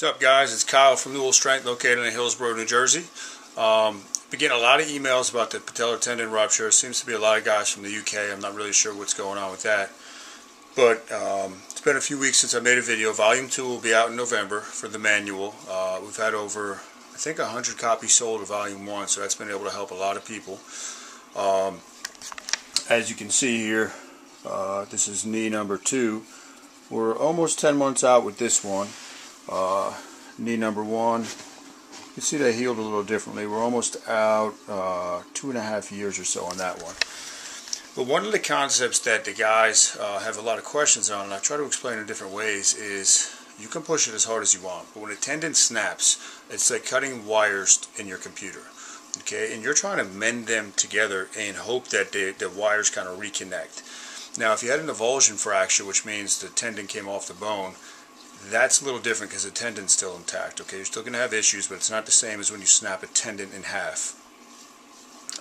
What's up, guys? It's Kyle from Newell Strength, located in Hillsborough, New Jersey. Been getting a lot of emails about the patellar tendon rupture. Seems to be a lot of guys from the UK. I'm not really sure what's going on with that. But it's been a few weeks since I made a video. Volume 2 will be out in November for the manual. We've had over, I think, 100 copies sold of Volume 1, so that's been able to help a lot of people. As you can see here, this is knee number 2. We're almost 10 months out with this one. Knee number 1, you can see they healed a little differently. We're almost out 2.5 years or so on that one. But one of the concepts that the guys have a lot of questions on, and I try to explain in different ways, is you can push it as hard as you want, but when a tendon snaps, it's like cutting wires in your computer. Okay, and you're trying to mend them together and hope that the wires kind of reconnect. Now, if you had an avulsion fracture, which means the tendon came off the bone, that's a little different because the tendon's still intact. Okay, you're still going to have issues, but it's not the same as when you snap a tendon in half.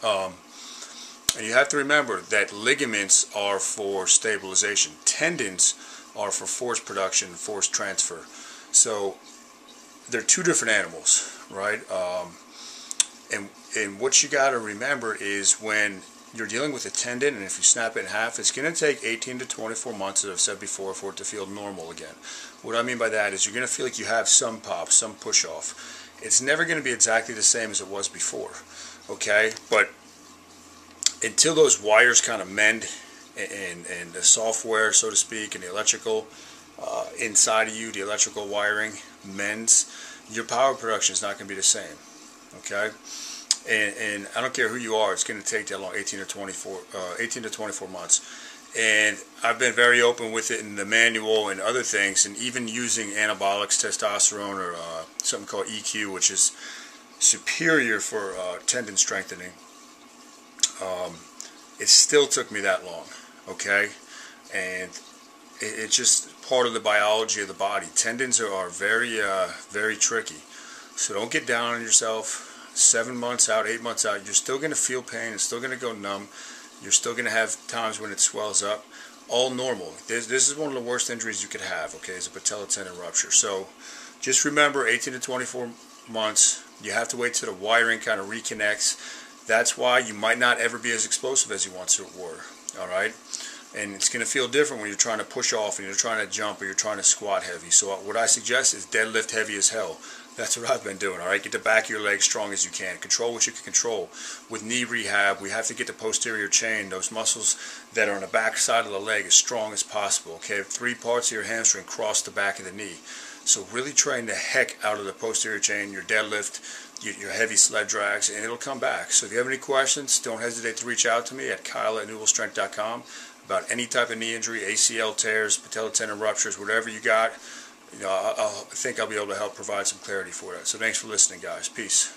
And you have to remember that ligaments are for stabilization. Tendons are for force production, force transfer. So they're two different animals, right? And what you got to remember is when you're dealing with a tendon, and if you snap it in half, it's going to take 18 to 24 months, as I've said before, for it to feel normal again. What I mean by that is you're going to feel like you have some pop, some push off. It's never going to be exactly the same as it was before, okay? But until those wires kind of mend, and the software, so to speak, and the electrical inside of you, the electrical wiring mends, your power production is not going to be the same, okay? And I don't care who you are, it's going to take that long, 18 to 24 months. And I've been very open with it in the manual and other things, and even using anabolics, testosterone, or something called EQ, which is superior for tendon strengthening. It still took me that long, okay? And it's just part of the biology of the body. Tendons are very, very tricky. So don't get down on yourself. 7 months out, 8 months out, you're still going to feel pain. It's still going to go numb. You're still going to have times when it swells up. All normal. This is one of the worst injuries you could have, okay, is a patellar tendon rupture. So just remember, 18 to 24 months, you have to wait till the wiring kind of reconnects. That's why you might not ever be as explosive as you once were, all right? And it's going to feel different when you're trying to push off and you're trying to jump or you're trying to squat heavy. So what I suggest is deadlift heavy as hell. That's what I've been doing, all right? Get the back of your leg strong as you can. Control what you can control. With knee rehab, we have to get the posterior chain, those muscles that are on the back side of the leg, as strong as possible, okay? 3 parts of your hamstring cross the back of the knee. So really train the heck out of the posterior chain, your deadlift, your heavy sled drags, and it'll come back. So if you have any questions, don't hesitate to reach out to me at kyle@newellstrength.com about any type of knee injury, ACL tears, patellar tendon ruptures, whatever you got. You know, I think I'll be able to help provide some clarity for that. So thanks for listening, guys. Peace.